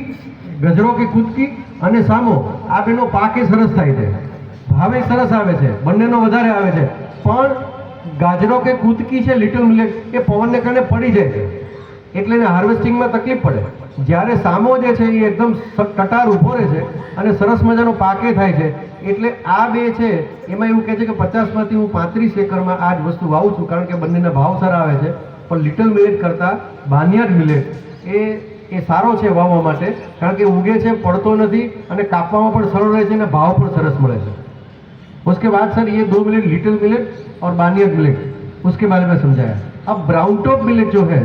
ગજરો કે કૂતકી અને સામો, આ બેનો પાકે સરસ થાય છે, ભાવે સરસ આવે છે, બંનેનો વધારે આવે છે, પણ ગાજરો કે કૂતકી છે લિટલ મિલેટ એ પવનને કારણે પડી જાય છે, એટલે એને હાર્વેસ્ટિંગમાં તકલીફ પડે। જ્યારે સામો જે છે એ એકદમ કટાર ઊભો રહે છે અને સરસ મજાનો પાકે થાય છે, એટલે આ બે છે એમાં એવું કહે છે કે 50માંથી હું 35 એકરમાં આ જ વસ્તુ વાવું છું, કારણ કે બંનેના ભાવ સારા આવે છે। પણ લિટલ મિલેટ કરતાં બાર્નયાર્ડ મિલેટ એ સારો છે વાવવા માટે, કારણ કે ઉગે છે, પડતો નથી અને કાપવામાં પણ સરળ રહે છે અને ભાવ પણ સરસ મળે છે। उसके बाद सर ये 2 मिलेट लिटिल मिलेट और बार्नयार्ड मिलेट, उसके बारे में समझाया। अब ब्राउन टॉप मिलेट जो है,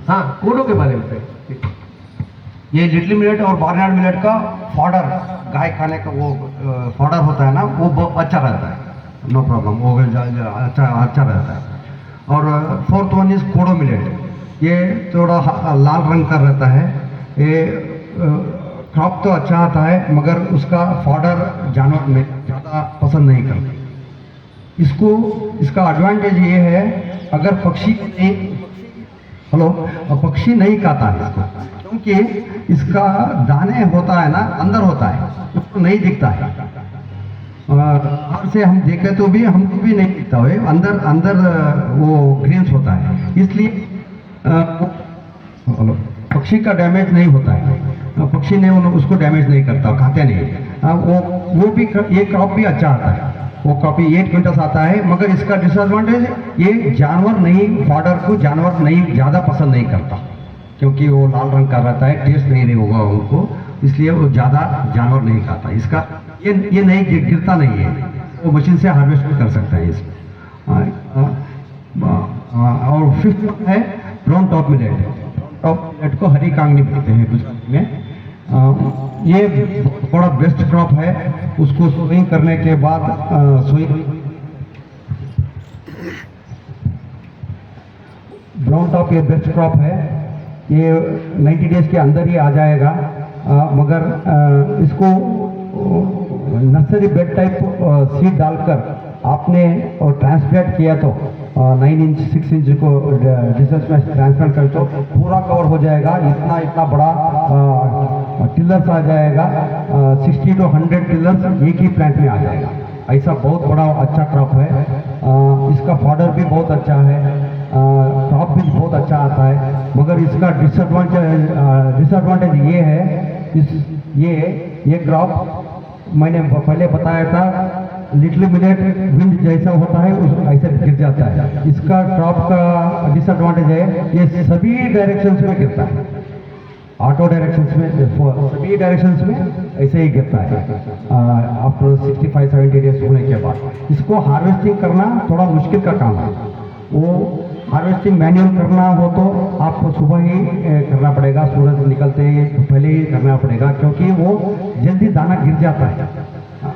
हाँ कोडो के बारे में, ये लिटिल मिलेट और बार्नयार्ड मिलेट का फॉडर, गाय खाने का वो फॉडर होता है ना, वो बहुत अच्छा रहता है, नो प्रॉब्लम, वो अच्छा रहता है। और fourth one is kodo millet, ये थोड़ा लाल रंग का रहता है, ये क्रॉप तो अच्छा आता है, मगर उसका फॉडर जानवर में ज़्यादा पसंद नहीं करते। इसका एडवांटेज ये है, अगर पक्षी पक्षी नहीं खाता है इसको, क्योंकि इसका दाने होता है ना अंदर होता है, उसको नहीं दिखता है। बाहर से हम देखें तो भी हमको भी नहीं दिखता है, अंदर वो ग्रेन्स होता है, इसलिए पक्षी का डैमेज नहीं होता है, पक्षी ने उसको डैमेज नहीं करता, खाते नहीं। वो भी ये क्रॉप भी अच्छा आता है, वो क्रॉप भी 8 क्विंटल आता है, मगर इसका डिसएडवांटेज ये जानवर नहीं, फॉडर को जानवर नहीं ज़्यादा पसंद नहीं करता, क्योंकि वो लाल रंग का रहता है, टेस्ट नहीं होगा उनको, इसलिए वो ज़्यादा जानवर नहीं खाता। इसका ये नहीं गिरता नहीं है, वो मशीन से हार्वेस्ट कर सकता है इसमें। और फिफ्थ है brown top millet. Top millet को हरी कांगनी बोलते हैं गुजरात में। ये बड़ा बेस्ट क्रॉप है, उसको सोइंग करने के बाद ब्राउन टॉप ये बेस्ट क्रॉप है, ये 90 डेज के अंदर ही आ जाएगा, मगर इसको नर्सरी बेड टाइप सीड डालकर आपने और ट्रांसप्लांट किया तो 9 इंच 6 इंच को डिस्टेंस में ट्रांसप्लांट कर तो पूरा कवर हो जाएगा, इतना बड़ा टिलर्स आ जाएगा, 60 to 100 टिलर्स एक ही प्लांट में आ जाएगा। ऐसा बहुत बड़ा अच्छा क्रॉप है। इसका फॉडर भी बहुत अच्छा है, क्रॉप भी बहुत अच्छा आता है, मगर इसका डिसएडवांटेज ये है, ये क्रॉप मैंने पहले बताया था, लिटिल मिलेट विंड जैसा होता है ऐसे गिर जाता है। इसका क्रॉप का डिसएडवांटेज है, ये सभी डायरेक्शंस में गिरता है, ऑटो डायरेक्शंस में, सभी डायरेक्शंस में ऐसे ही गिरता है आफ्टर 65-70 डेज होने के बाद। इसको हार्वेस्टिंग करना थोड़ा मुश्किल का काम है, वो हार्वेस्टिंग मैन्युअल करना हो तो आपको सुबह ही करना पड़ेगा, सूरज निकलते ही पहले ही करना पड़ेगा, क्योंकि वो जल्दी दाना गिर जाता है,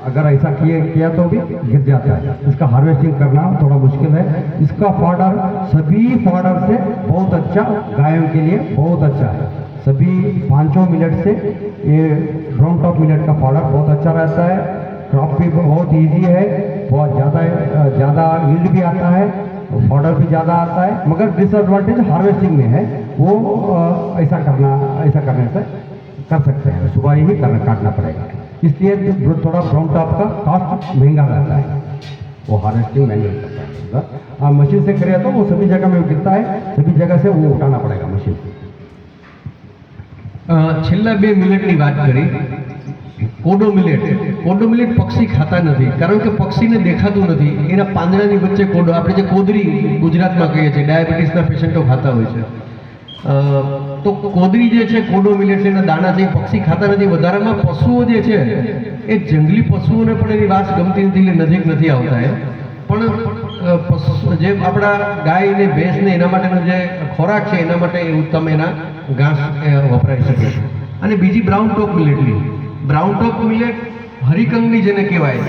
अगर ऐसा किया तो भी गिर जाता है। इसका हार्वेस्टिंग करना थोड़ा मुश्किल है। इसका फॉडर सभी फॉडर से बहुत अच्छा, गायों के लिए बहुत अच्छा है, सभी 5 मिलेट से ये ब्राउन टॉप मिलेट का फॉडर बहुत अच्छा रहता है, क्रॉप भी बहुत इजी है, बहुत ज़्यादा यील्ड भी आता है, फॉडर भी ज़्यादा आता है, मगर डिसएडवांटेज हार्वेस्टिंग में है, वो ऐसा करने से कर सकते हैं, सुबह ही काटना पड़ेगा। इसलिए थोड़ा ब्राउन टॉप का कॉस्ट महंगा रहता है, वो हार्वेस्टिंग महंगा रहता है। मशीन से करें तो वो सभी जगह में गिरता है, सभी जगह से वो उठाना पड़ेगा मशीन से। છેલ્લા બે મિલેટની વાત કરી, કોડો મિલેટ પક્ષી ખાતા નથી કારણ કે પક્ષીને દેખાતું નથી, એના પાંદડાની વચ્ચે કોડો, આપણે જે કોદરી ગુજરાતમાં કહીએ છીએ, ડાયાબિટીસના પેશન્ટો ખાતા હોય છે, તો કોદરી જે છે, કોડો મિલેટ એના દાણા છે, પક્ષી ખાતા નથી। વધારામાં પશુઓ જે છે એ જંગલી પશુઓને પણ એની વાસ ગમતી નથી, એટલે નજીક નથી આવતા એ પણ જે આપણા ગાય ને ભેંસ ને એના માટેનો જે ખોરાક છે એના માટે ઉત્તમ એના ઘાસ વપરાઈ શકે છે। અને બીજી બ્રાઉન ટોપ મિલેટ હરિકંગની જેને કહેવાય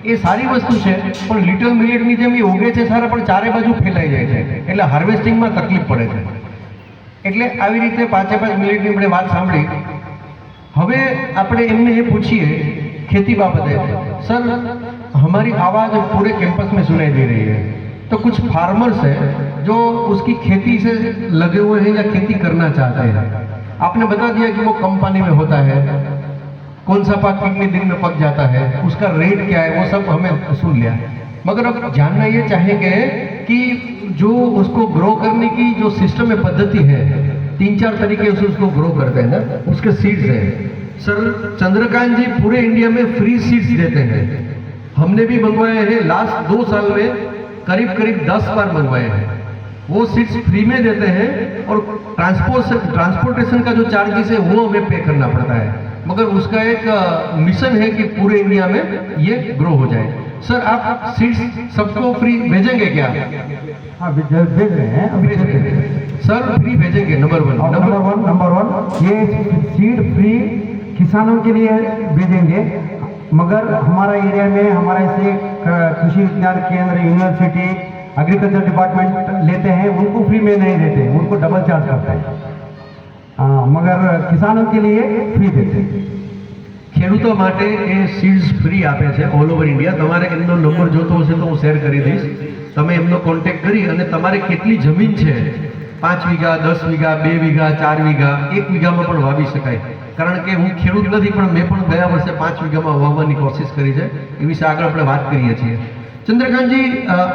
એ સારી વસ્તુ છે, પણ લિટલ મિલેટની જેમ એ ઉગે છે સારા, પણ ચારે બાજુ ફેલાઈ જાય છે, એટલે હાર્વેસ્ટિંગમાં તકલીફ પડે છે। એટલે આવી રીતે 5 મિલેટની આપણે વાત સાંભળી। હવે આપણે એમને એ પૂછીએ खेती बाबत है, सर हमारी आवाज़ पूरे कैंपस में सुनाई दे रही है, तो कुछ फार्मर्स हैं जो उसकी खेती से लगे हुए हैं या खेती करना चाहते हैं। आपने बता दिया कि वो कम पानी में होता है, कौन सा पाक कितने दिन में पक जाता है, उसका रेट क्या है, वो सब हमें सुन लिया, मगर अब जानना ये चाहेंगे कि जो उसको ग्रो करने की जो सिस्टम में पद्धति है, 3-4 तरीके से उसको ग्रो करते हैं ना, उसके सीड्स हैं। सर चंद्रकांत जी पूरे इंडिया में फ्री सीड्स देते हैं, हमने भी मंगवाए हैं, लास्ट 2 साल में करीब 10 बार मंगवाए हैं। वो सीड्स फ्री में देते हैं और ट्रांसपोर्टेशन का जो चार्जेस है वो हमें पे करना पड़ता है, मगर उसका एक मिशन है कि पूरे इंडिया में ये ग्रो हो जाए। सर आप सीड्स सबको फ्री भेजेंगे क्या? हाँ भेज रहे हैं, अभी भेज रहे हैं सर, फ्री भेजेंगे। नंबर वन ये सीड फ्री किसानों के लिए भेजेंगे, मगर हमारा एरिया में हमारा ऐसे कृषि विज्ञान केंद्र, यूनिवर्सिटी, एग्रीकल्चर डिपार्टमेंट लेते हैं, उनको फ्री में नहीं देते, उनको डबल चार्ज करते हैं। हाँ, मगर किसानों के लिए फ्री देते हैं। ખેડૂતો માટે એ સીડ્સ ફ્રી આપે છે ઓલ ઓવર ઇન્ડિયા। તમારે એમનો નંબર જોતો હશે તો હું શેર કરી દઈશ, તમે એમનો કોન્ટેક્ટ કરી અને તમારે કેટલી જમીન છે, 5 વીઘા, 10 વીઘા, 2 વીઘા, 4 વીઘા, 1 વીઘામાં પણ વાવી શકાય, કારણ કે હું ખેડૂત નથી પણ મેં પણ ગયા વર્ષે 5 વીઘામાં વાવવાની કોશિશ કરી છે, એ વિશે આગળ આપણે વાત કરીએ છીએ। चंद्रकांत जी,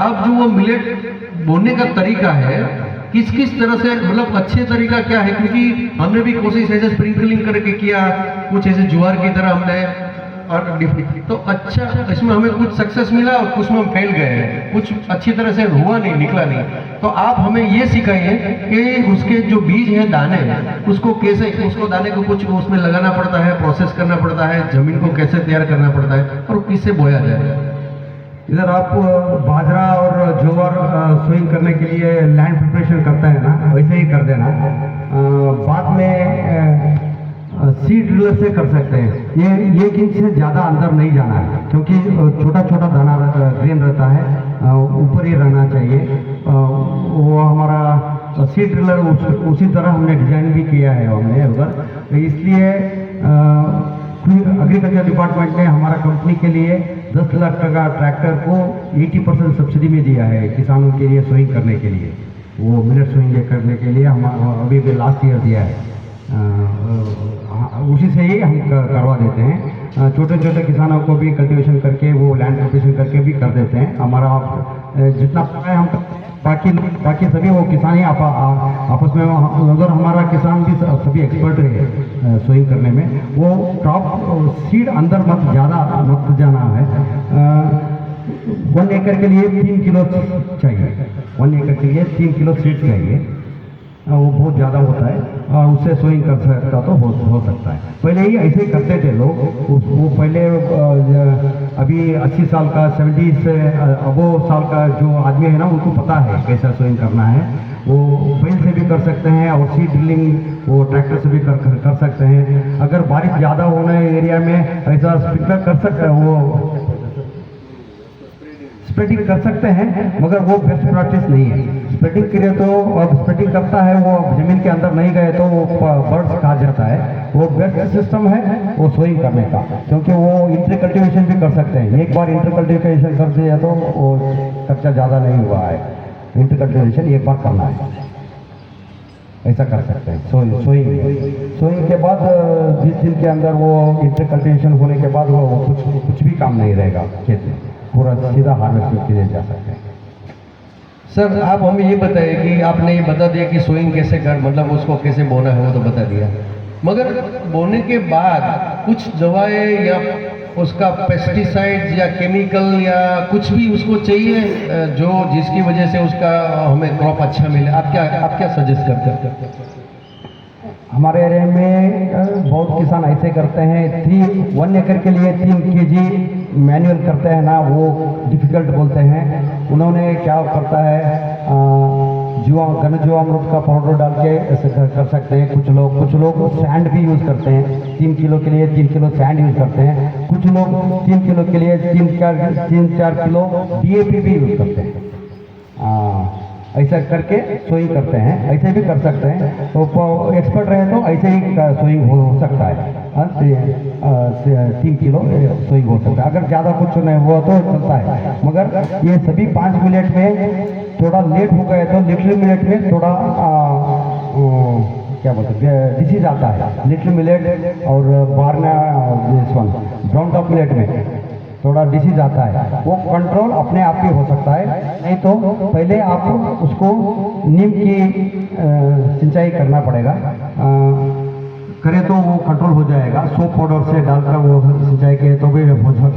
आप जो वो मिलेट बोने का तरीका है, किस तरह से, मतलब अच्छे तरीका क्या है, क्योंकि हमने भी कोशिश ऐसे स्प्रिंकलिंग करके किया, कुछ ऐसे ज्वार की तरह हमने, और तो अच्छा इसमें हमें कुछ सक्सेस मिला और कुछ में हम फेल गए हैं, कुछ अच्छी तरह से हुआ नहीं, निकला नहीं। तो आप हमें ये सिखाइए कि उसके जो बीज हैं, दाने, उसको कैसे, उसको दाने को कुछ उसमें लगाना पड़ता है, प्रोसेस करना पड़ता है, जमीन को कैसे तैयार करना पड़ता है और किससे बोया जाए। इधर आप बाजरा और ज्वार सोइंग करने के लिए लैंड प्रिपरेशन करते हैं ना, वैसे ही कर देना। बाद में सीड ड्रिलर से कर सकते हैं, ये 1 इंच से ज़्यादा अंदर नहीं जाना है, क्योंकि छोटा छोटा दाना ग्रेन रहता है, ऊपर ही रहना चाहिए। वो हमारा सीड ड्रिलर उसी तरह हमने डिजाइन भी किया है हमने उधर, इसलिए एग्रीकल्चर डिपार्टमेंट ने हमारा कंपनी के लिए 10 लाख का ट्रैक्टर को 80% सब्सिडी में दिया है किसानों के लिए सोइंग करने के लिए, वो मिलेट सोइंग करने के लिए हम अभी भी लास्ट ईयर दिया है, उसी से ही हम करवा देते हैं। छोटे छोटे किसानों को भी कल्टीवेशन करके, वो लैंड प्रिपरेशन करके भी कर देते हैं। हमारा जितना है हम बाकी सभी वो किसान ही आपस में, अगर हमारा किसान भी सभी एक्सपर्ट है सोइंग करने में, वो क्रॉप सीड अंदर ज़्यादा मत जाना है। 1 एकड़ के लिए 3 किलो चाहिए, 1 एकड़ के लिए 3 किलो सीड चाहिए, वो बहुत ज़्यादा होता है और उससे सोइंग कर सकता तो हो सकता है। पहले ही ऐसे ही करते थे लोग, वो पहले अभी 80 साल का, 70 से अबो साल का जो आदमी है ना, उनको पता है कैसा सोइंग करना है, वो बैल से भी कर सकते हैं और सीड ड्रिलिंग वो ट्रैक्टर से भी कर सकते हैं। अगर बारिश ज़्यादा होने एरिया में ऐसा स्प्रिंकलर कर सकते हैं, वो स्प्रेडिंग कर सकते हैं, मगर वो बेस्ट प्रैक्टिस नहीं है। स्प्रेडिंग करे तो, अब स्प्रेडिंग करता है वो जमीन के अंदर नहीं गए तो वो बर्ड्स खा जाता है। वो बेस्ट सिस्टम है वो सोइंग करने का, क्योंकि वो इंटर कल्टिवेशन भी कर सकते हैं। एक बार इंटर कल्टिवेशन कर दिया तो वो खर्चा ज़्यादा नहीं हुआ है, इंटर कल्टिवेशन एक बार करना है। ऐसा कर सकते हैं सोइंग के बाद जिस दिन के अंदर वो इंटर कल्टिवेशन होने के बाद वो कुछ भी काम नहीं रहेगा खेत में, पूरा सीधा हार्वेस्टिंग के लिए जा सकते हैं। सर आप हमें ये बताइए कि आपने ये बता दिया कि सोइंग कैसे कर, मतलब उसको कैसे बोना है वो तो बता दिया, मगर बोने के बाद कुछ दवाएं या उसका पेस्टिसाइड्स या केमिकल या कुछ भी उसको चाहिए जो जिसकी वजह से उसका हमें क्रॉप अच्छा मिले, आप क्या सजेस्ट करते हैं? हमारे एरिया में बहुत किसान ऐसे करते हैं 1 एकड़ के लिए 3 kg मैनुअल करते हैं ना, वो डिफिकल्ट बोलते हैं। उन्होंने क्या करता है घन जीवामृत का पाउडर डाल के ऐसे कर सकते हैं। कुछ लोग सैंड भी यूज़ करते हैं, 3 किलो के लिए 3 किलो सैंड यूज़ करते हैं। कुछ लोग 3 किलो के लिए 3-4 किलो DAP भी यूज़ करते हैं। ऐसा करके सोइंग करते हैं, ऐसे भी कर सकते हैं। तो एक्सपर्ट रहे तो ऐसे ही सोइंग हो सकता है, 3 किलो सोइंग हो सकता है। अगर ज़्यादा कुछ नहीं हुआ तो चलता है, मगर ये सभी 5 मिनट में थोड़ा लेट हो गए तो लिटिल मिलेट में थोड़ा क्या बोलते हैं डिसीज आता है। लिटिल मिलेट और ब्राउन टॉप मिलेट में थोड़ा डिसीज आता है, वो कंट्रोल अपने आप ही हो सकता है। नहीं तो पहले आप उसको नीम की सिंचाई करना पड़ेगा, करें तो वो कंट्रोल हो जाएगा। सोप पाउडर से डालकर वो सिंचाई के तो भी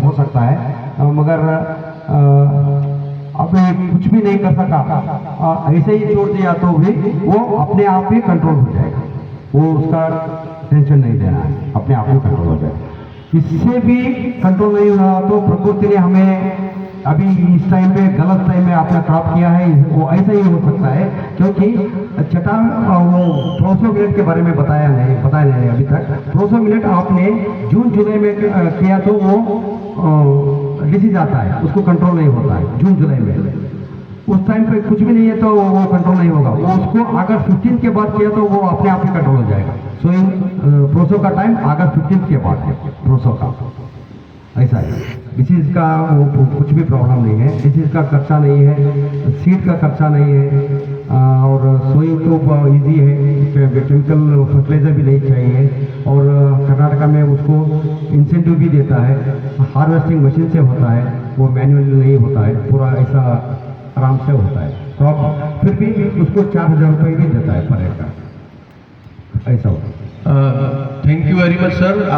हो सकता है, मगर अब कुछ भी नहीं कर सका, ऐसे ही छोड़ दिया तो भी वो अपने आप ही कंट्रोल हो जाएगा। वो उसका टेंशन नहीं देना है, अपने आप ही कंट्रोल हो जाएगा। इससे भी कंट्रोल नहीं हो रहा तो प्रकृति ने हमें अभी इस टाइम पे गलत टाइम में आपने क्रॉप किया है, वो ऐसा ही हो सकता है। क्योंकि वो प्रोसो मिलेट के बारे में बताया नहीं अभी तक। प्रोसो मिलेट आपने जून जुलाई में किया तो वो डिसीज आता है, उसको कंट्रोल नहीं होता है जून जुलाई में। उस टाइम पे कुछ भी नहीं है तो वो कंट्रोल नहीं होगा। वो उसको अगर 15 के बाद किया तो वो अपने आप ही कंट्रोल हो जाएगा। सोइंग प्रोसो का टाइम अगस्त 15 के बाद है प्रोसो का, ऐसा है। डिसीज का वो कुछ भी प्रॉब्लम नहीं है, डिसीज का खर्चा नहीं है, सीड का खर्चा नहीं है, और सोइंग तो ईजी है, केमिकल फर्टिलाइजर भी नहीं चाहिए। और कर्नाटका में उसको इंसेंटिव भी देता है, हार्वेस्टिंग मशीन से होता है, वो मैनुअल नहीं होता है, पूरा ऐसा आराम से होता है। तो अब फिर भी उसको 4000 रुपये भी देता है पर एकड़, ऐसा होता है। Thank you very much sir.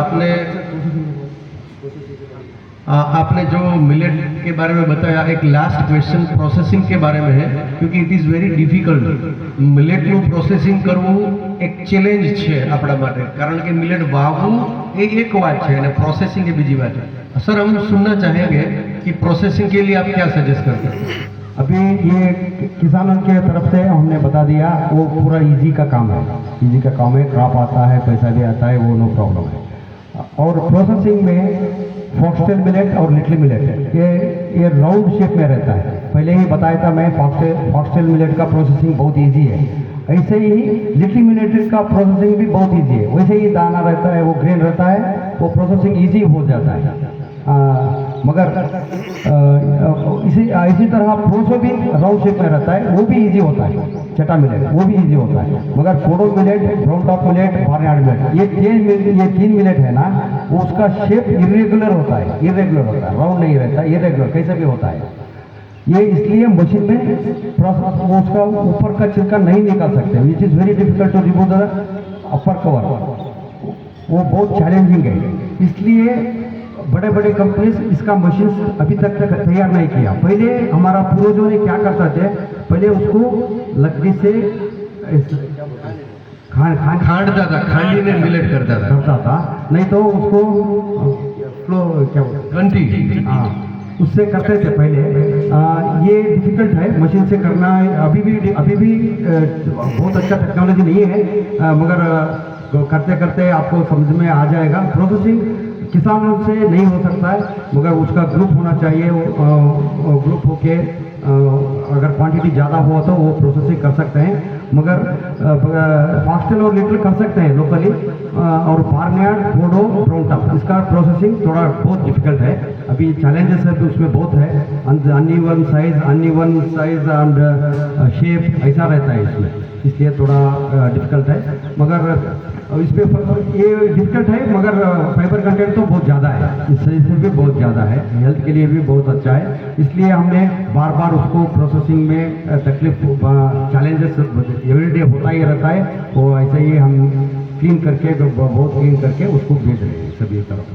आपने जो मिलेट के बारे में बताया, एक लास्ट क्वेश्चन प्रोसेसिंग के बारे में है, क्योंकि इट इज़ वेरी ડિફિકલ્ટ મિલેટનું પ્રોસેસિંગ કરવું એક ચેલેન્જ છે આપણા માટે, કારણ કે મિલેટ વાવવું એ એક વાત છે અને પ્રોસેસિंग એ બીજી વાત है। सर हम सुनना चाहेंगे कि प्रोसेसिंग के लिए आप क्या सजेस्ट करते हैं? अभी ये किसानों के तरफ से हमने बता दिया, वो पूरा इजी का काम है, इजी का काम है। क्रॉप आता है, पैसा भी आता है, वो नो प्रॉब्लम है। और प्रोसेसिंग में फॉक्सटेल मिलेट और लिटिल मिलेट ये राउंड शेप में रहता है। पहले ही बताया था मैं, फॉक्सटेल मिलेट का प्रोसेसिंग बहुत इजी है। ऐसे ही लिटिल मिलेट का प्रोसेसिंग भी बहुत इजी है। वैसे ही दाना रहता है, वो ग्रेन रहता है, वो प्रोसेसिंग इजी हो जाता है। मगर इसी तरह प्रोसो भी राउंड शेप में रहता है, वो भी इजी होता है। चटा मिलेट वो भी इजी होता है, मगर kodo millet, brown top millet, barnyard millet, ये तीन मिलेट है ना, वो उसका शेप इरेगुलर होता है, राउंड नहीं रहता, इरेगुलर कैसे भी होता है। ये इसलिए मशीन में प्रोसेस वो उसका ऊपर का छिलका नहीं निकाल सकते, which is very difficult to remove the upper cover, वो बहुत चैलेंजिंग है। इसलिए बड़े बड़े कंपनीज इसका मशीन अभी तक तैयार नहीं किया। पहले हमारा पूर्वजों ने क्या करता थे, पहले उसको लकड़ी से खांडता था, खांडी में मिलेट करता था, नहीं तो उसको क्या बोलते, हाँ उससे करते थे पहले। ये डिफिकल्ट है मशीन से करना, अभी भी बहुत अच्छा टेक्नोलॉजी नहीं है, मगर करते करते आपको समझ में आ जाएगा। प्रोसेसिंग किसानों से नहीं हो सकता है, मगर उसका ग्रुप होना चाहिए। ग्रुप होके अगर क्वांटिटी ज़्यादा हुआ तो वो प्रोसेसिंग कर सकते हैं, मगर फॉक्सटेल और लिटिल कर सकते हैं लोकली। और बार्नयार्ड, कोडो, ब्राउन टॉप इसका प्रोसेसिंग थोड़ा बहुत डिफिकल्ट है। अभी चैलेंजेस है तो उसमें बहुत है, अनइवन साइज एंड शेप ऐसा रहता है इसमें, इसलिए थोड़ा डिफिकल्ट है। मगर इसमें ये डिफिकल्ट है, मगर फाइबर कंटेंट तो बहुत ज़्यादा है, इससे भी बहुत ज़्यादा है, हेल्थ के लिए भी बहुत अच्छा है। इसलिए हमने बार बार उसको प्रोसेसिंग में तकलीफ चैलेंजेस एवरीडे होता ही रहता है, वो ऐसे ही हम क्लीन करके बहुत क्लीन करके उसको भेज रहे हैं सभी तरफ।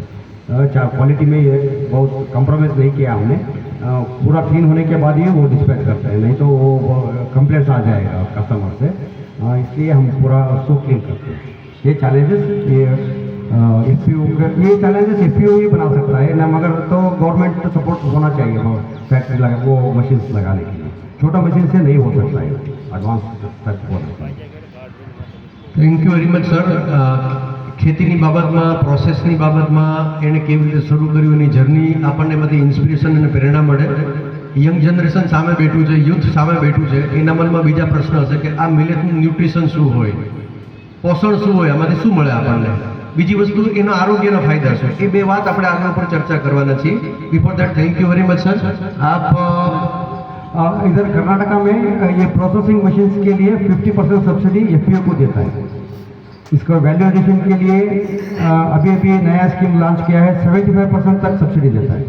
क्वालिटी में ये बहुत कॉम्प्रोमाइज़ नहीं किया हमने, पूरा क्लीन होने के बाद ही वो डिस्पैच करते हैं, नहीं तो वो कंप्लेंट्स आ जाएगा कस्टमर से, इसलिए हम पूरा उसको क्लीन करते हैं। ये चैलेंजेस ये चैलेंजेस एफपीओ ही बना सकता है ना, मगर तो गवर्नमेंट सपोर्ट होना चाहिए फैक्ट्री लगा वो मशीन्स लगाने के लिए, छोटा मशीन से नहीं हो सकता है, एडवांस तक हो सकता है। Thank you very much sir. ખેતીની બાબતમાં, પ્રોસેસની બાબતમાં એણે કેવી રીતે શરૂ કર્યું એની જર્ની આપણને બધી ઇન્સ્પિરેશન અને પ્રેરણા મળે. યંગ જનરેશન સામે બેઠું છે, યુથ સામે બેઠું છે, એના મનમાં બીજા પ્રશ્ન હશે કે આ મિલેટનું ન્યુટ્રિશન શું હોય, પોષણ શું હોય, આમાંથી શું મળે આપણને, બીજી વસ્તુ એના આરોગ્યના ફાયદા શું, એ બે વાત આપણે આગળ પર ચર્ચા કરવાના છીએ. Before that thank you very much sir. आप इधर कर्नाटका में ये प्रोसेसिंग मशीन्स के लिए 50% सब्सिडी एफपीओ को देता है। इसको वैल्यू एडिशन के लिए अभी अभी नया स्कीम लॉन्च किया है, 75% तक सब्सिडी देता है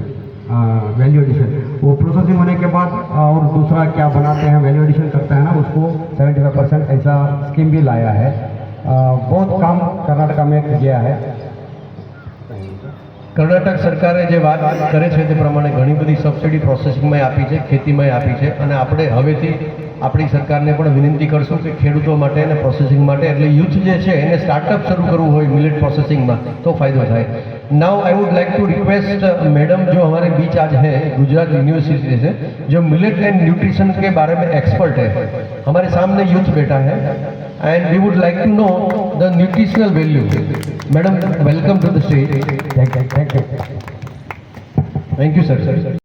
वैल्यू एडिशन। वो प्रोसेसिंग होने के बाद और दूसरा क्या बनाते हैं वैल्यू एडिशन करता है ना, उसको 75% ऐसा स्कीम भी लाया है। बहुत काम कर्नाटका में किया है। કર્ણાટક સરકારે જે વાત કરે છે તે પ્રમાણે ઘણી બધી સબસિડી પ્રોસેસિંગમાં આપી છે, ખેતીમાં આપી છે, અને આપણે હવેથી આપણી સરકારને પણ વિનંતી કરશું કે ખેડૂતો માટે અને પ્રોસેસિંગ માટે, એટલે યુથ જે છે એને સ્ટાર્ટઅપ શરૂ કરવું હોય મિલેટ प्रोसेसिंग में तो फायदा થાય. Now I would like to request madam जो हमारे बीच आज हैं गुजरात यूनिवर्सिटी से, जो मिलेट एंड न्यूट्रिशन के बारे में एक्सपर्ट है, हमारे सामने यूथ बैठा है and we would like to know the nutritional value. Madam welcome to the stage. Thank you. Thank you sir.